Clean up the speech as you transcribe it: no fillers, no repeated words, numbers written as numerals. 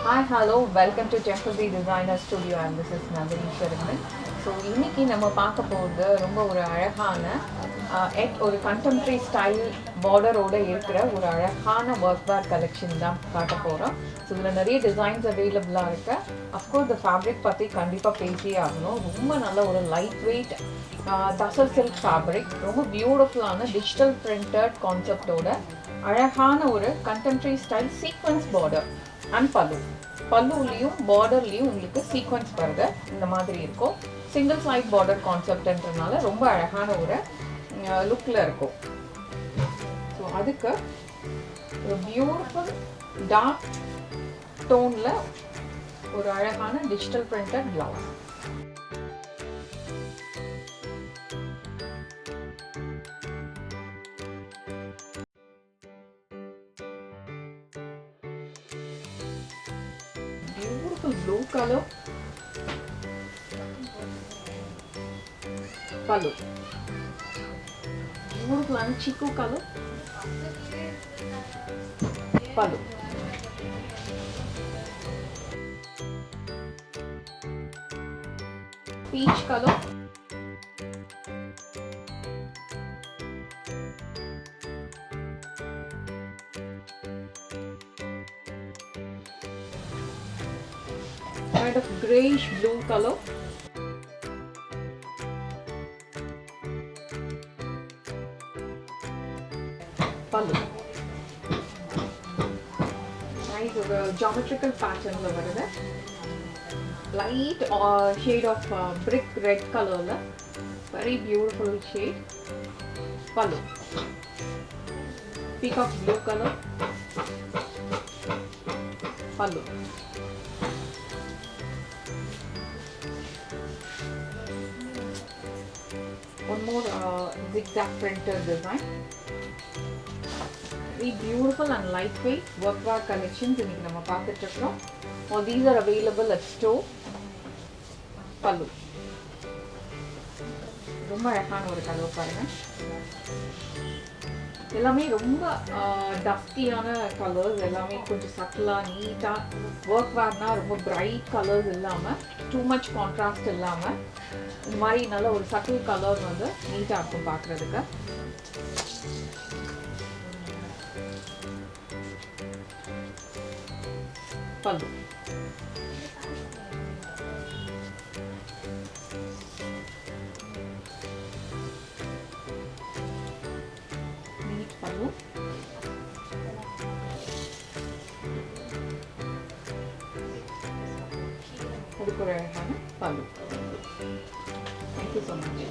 Hi, hello, welcome to Temple Designer Studio and this is Nandini Sheridan. So இன்றைக்கி நம்ம பார்க்க போகிறது ரொம்ப ஒரு அழகான ஒரு கண்டெம்ப்ரரி ஸ்டைல் பார்டரோடு இருக்கிற ஒரு அழகான ஒர்க் வேர் கலெக்ஷன் தான் காட்ட போகிறோம். ஸோ இதில் நிறைய டிசைன்ஸ் அவைலபிளாக இருக்குது. அஃப்கோர்ஸ் இந்த ஃபேப்ரிக் பற்றி கண்டிப்பாக பேசியே ஆகணும். ரொம்ப நல்ல ஒரு light weight tussar silk fabric, ரொம்ப பியூட்டிஃபுல்லான டிஜிட்டல் பிரிண்டட் கான்செப்டோட அழகான ஒரு contemporary style sequins border and பல்லுலேயும் பார்டர்லேயும் உங்களுக்கு சீக்வன்ஸ் வருது இந்த மாதிரி இருக்கும். சிங்கிள் சைட் பார்டர் கான்செப்ட்ன்றனால ரொம்ப அழகான ஒரு லுக்கில் இருக்கும். ஸோ அதுக்கு ஒரு பியூட்டிஃபுல் டார்க் டோனில் ஒரு அழகான digital printed blouse. Beautiful blue color pallu, beautiful and chiku color pallu, peach color, kind of grayish blue color, pallu. Nice geometrical pattern la varudha. Light shade of brick red color la, very beautiful shade. Pallu. Peacock blue color. Pallu. One more zigzag printed design. Very beautiful and lightweight workwear collections in நம்ம பார்த்துட்டு இருக்கோம். All these are available at store. Pallu. ரொம்ப அழகான ஒரு colour பாருங்க. எல்லாமே ரொம்ப டஸ்கியான colours, எல்லாமே கொஞ்சம் சட்டிலாக நீட்டாக ஒர்க் வேர்னா ரொம்ப பிரைட் கலர்ஸ் இல்லாமல் டூ மச் கான்ட்ராஸ்ட் இல்லாமல் இந்த மாதிரி நல்ல ஒரு சட்டில் கலர் வந்து நீட்டாக இருக்கும் பார்க்குறதுக்கு. பல்லு நீட் பல்லு. அதுக்கு ஒரு அழகான பல்லு. Thank you so much.